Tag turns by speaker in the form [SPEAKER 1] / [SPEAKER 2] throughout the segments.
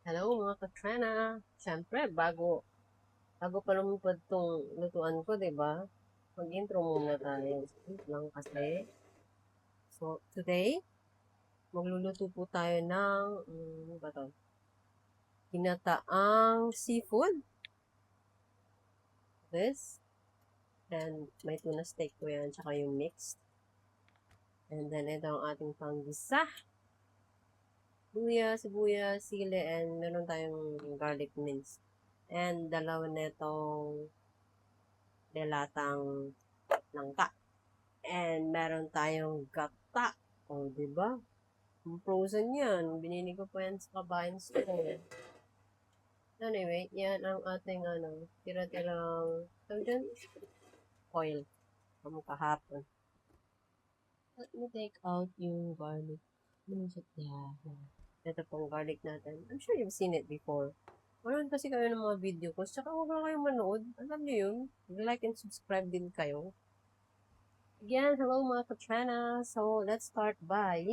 [SPEAKER 1] Hello mga katrena! Siyempre, bago pa lumipad tong lutuan ko, di ba? Mag-intro muna tayo. Wait lang kasi. So, today, magluluto po tayo ng, ano ba to? Ginataang seafood. This. And may tuna steak po yan, tsaka yung mixed. And then, ito ang ating panggisa. Sibuyas, sili, and meron tayong garlic mince. And dalawa netong delatang langka. And meron tayong gata. O, di ba? Frozen yan. Binili ko pa yan sa kabayan store. Anyway, yan ang ating tira-tirang, tawag dyan? Oil. Kahapon. Let me take out yung garlic. Yeah. Ito pong garlic natin. I'm sure you've seen it before. Manood kasi kayo ng mga video ko. Tsaka huwag lang kayong manood. Alam niyo yun. Like and subscribe din kayo. Again, hello mga katrana. So, let's start by...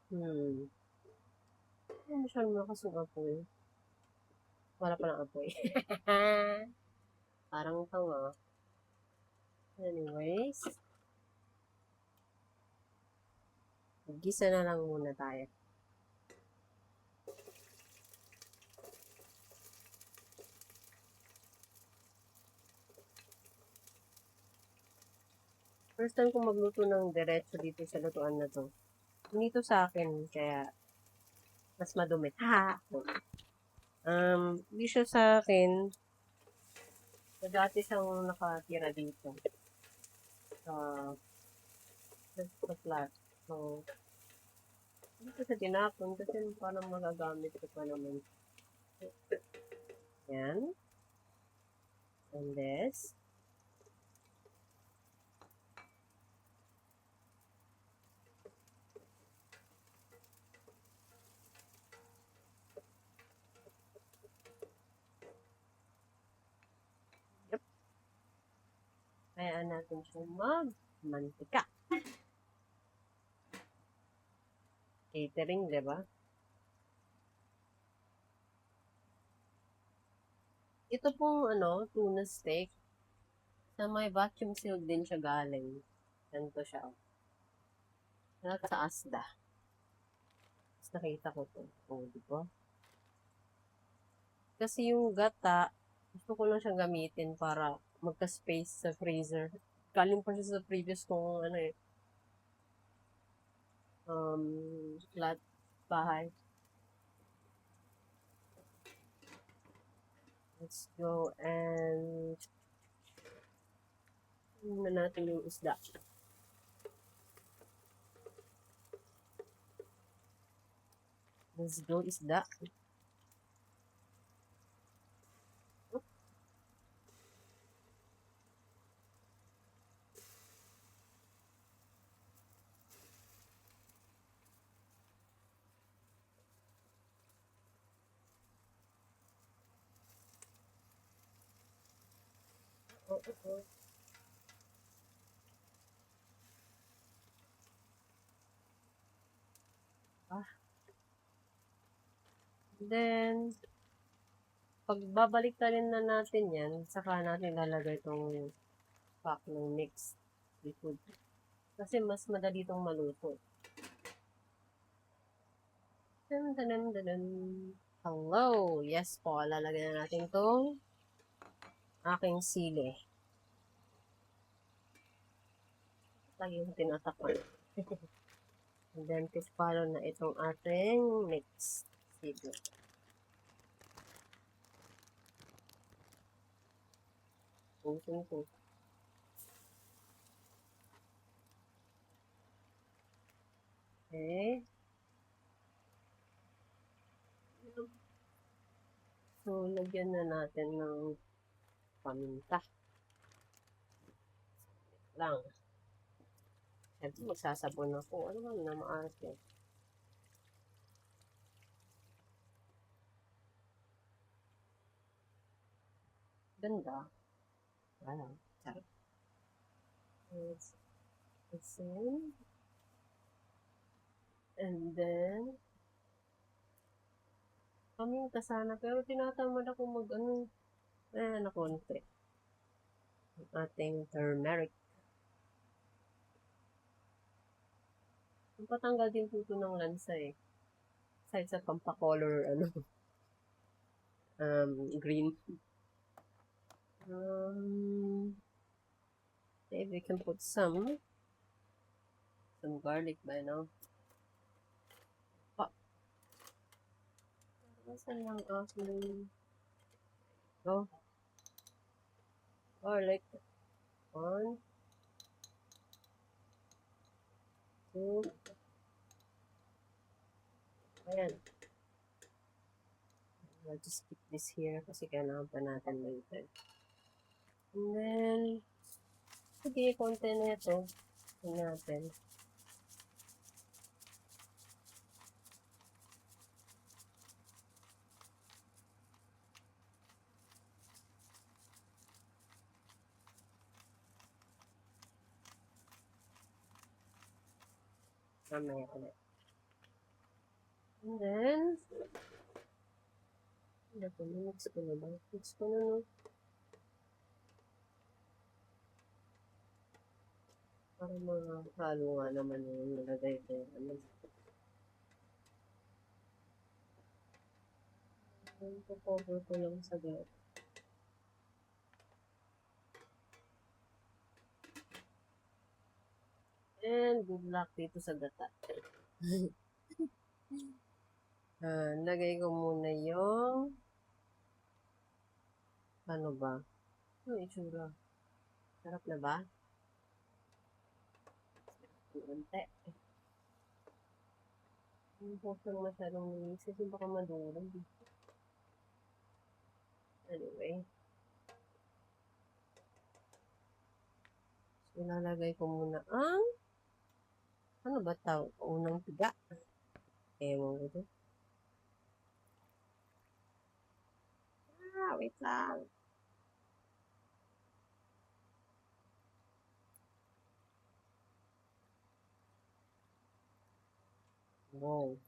[SPEAKER 1] Hindi siya lumakas yung apoy. Wala pa ng apoy. Parang tanga. Anyways, gisa na lang muna tayo. First time ko magluto ng diretso dito sa lutuan na to. Hindi to sa akin, kaya mas madumi. Ha! Hindi siya sa akin. Dati siyang nakatira dito. Sa flat. So, hindi ko sa tinapon kasi parang magagamit ko pa naman. Yan. And this. Yep. Kayaan natin siya mag-mantika. Catering, di ba? Ito pong tuna steak. Sa may vacuum sealed din siya galing. Ganito siya. Sa Asda. Tapos nakita ko to. Di ba? Kasi yung gata, gusto ko lang siyang gamitin para magka-space sa freezer. Galing pa siya sa previous kong flat bahay. Let's go and na natin yung isda. Let's go isda. Oh. Then, pag babalik rin na natin yan, saka natin lalagay itong pack ng mixed seafood. Kasi mas madali itong maluto. Dun. Hello! Yes po, lalagyan na natin itong aking sili. Lagi yung tinatakpan. And then, follow na itong ating mixed seafood. Pusin ko. Okay. So, lagyan na natin ng paminta. Lang. Siyempre, magsasabon ako. Ano ba na maarte? Ganda. Wow. Sarap. Let's see. And then, paminta sana, pero tinatamad ako na konti. Ating turmeric. Patanggal din po ito ng lansa eh. Aside sa pampacolor, green. Maybe we can put some garlic by now. Saan lang aking garlic. 1, 2. Ayan. I'll just keep this here kasi kailangan pa natin later. And then, sige, konti na ito. Tingnan natin. Mamaya ulit. And then, mix ko na ba? Mix ko na, no? Para mga halo nga naman yung nalagay ko. Cover ko lang sa gap. And good luck dito sa gata. Lagay ko muna yung ano ba? Ano itsura? Sarap na ba? Unti. Yung posong masyadong linis kasi baka madurog. Anyway. So, ilalagay ko muna ang ano ba tawag? Unang tiga. Ewan ko ito. Wait lang. Wow.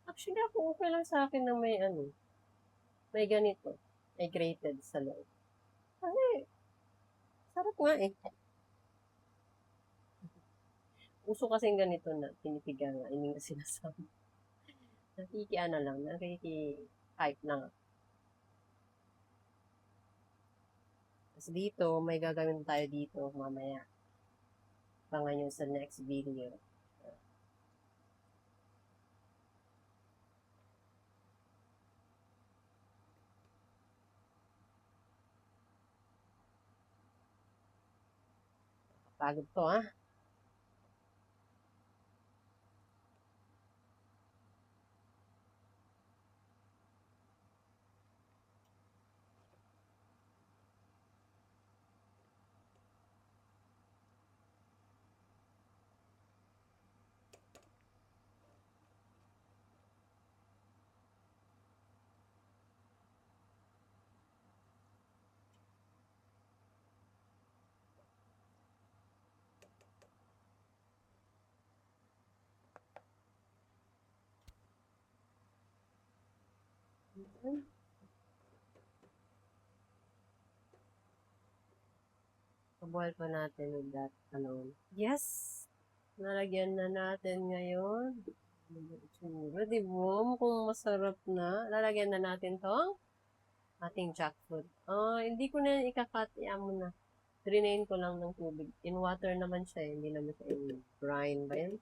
[SPEAKER 1] Actually, ako okay lang sa akin na may ganito. May grated sa loob. Ay, sarap nga eh. Uso kasing ganito na pinipiga nga, hindi nga sinasabi. Nakikiano lang, nakiki-type lang. Tapos dito, may gagawin tayo dito mamaya. Abangan nyo sa next video. Pagod to ah. Paboil pa natin with that Yes! Nalagyan na natin ngayon. Itsura, di ba? Mukhang masarap na. Lalagyan na natin tong ating jackfruit. Hindi ko na ikakat. Iyan mo na. Drainain ko lang ng tubig. In water naman siya. Hindi naman siya in brine ba yan?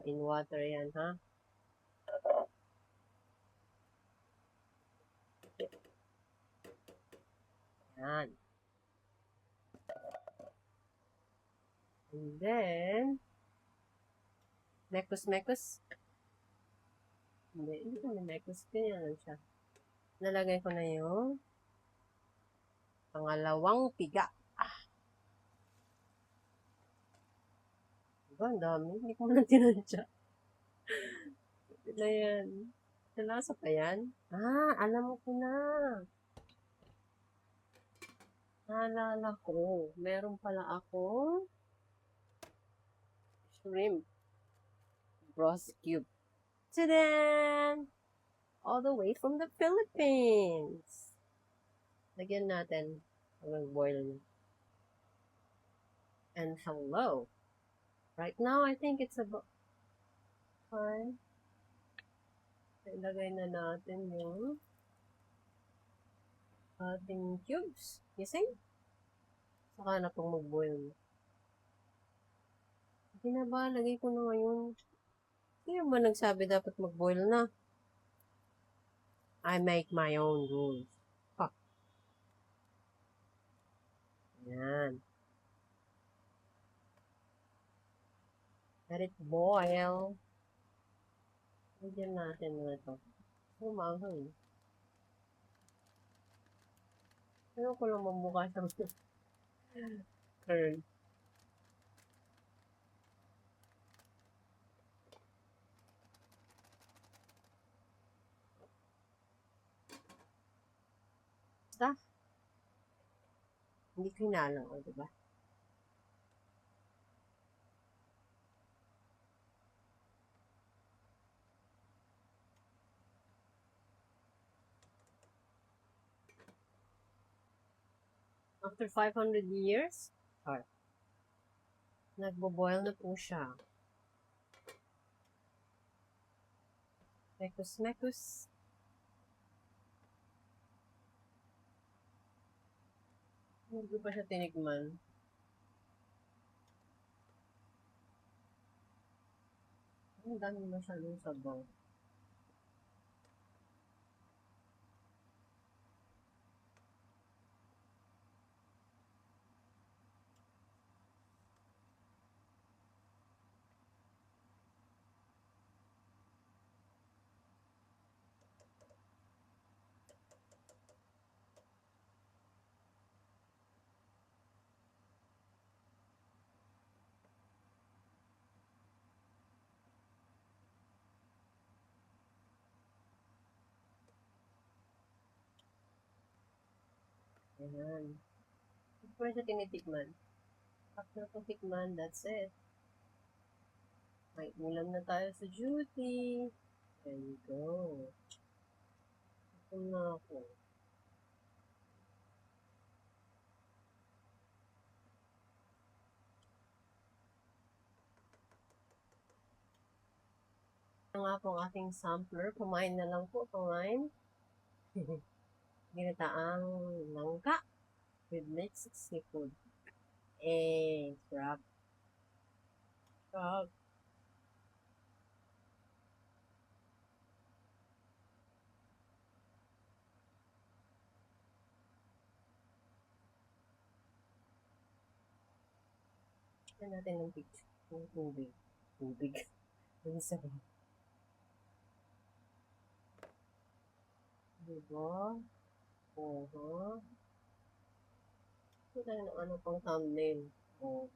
[SPEAKER 1] In water yan, ha? Yan. And then, mekos. Hindi kami mekos. Ganyan lang siya. Nalagay ko na yung pangalawang piga. Diba, ang dami. Hindi ko na tinansya. Ito yan. Nalasa pa yan? Alam ko na. Naalala ko, meron pala ako shrimp broth cube. Tadaan! All the way from the Philippines. Lagyan natin hanggang boil na. And hello. Right now, I think it's about fine. Ilagay na natin yung ating cubes. Gising? Saka na pong mag-boil. Hindi na ba? Lagay ko na ngayon. Sino ba nagsabi dapat mag-boil na? I make my own rules. Ha. Yan. Let it boil. Lagyan natin na ito. Umahon. Ano ko lang mabukas ang curd. Basta. Hindi ko hinalang, o, diba? After 500 years, nagbo-boil na po siya. Mekus. Hindi pa siya tinikman. Ang dami masyadong sabaw. Ayan. Hindi pa siya tinitikman. After ko tikman, that's it. May ulam na tayo sa duty. There you go. Ito na ako. Ito nga po ang ating sampler. Kumain na lang po. Kumain. Ginataang langka with mixed seafood. Sarap. Sarap. Tignan natin ng picture. Yung tubig. Tubig. Ang sarap. Diba? Ito tayo ng ano pang thumbnail. Oh.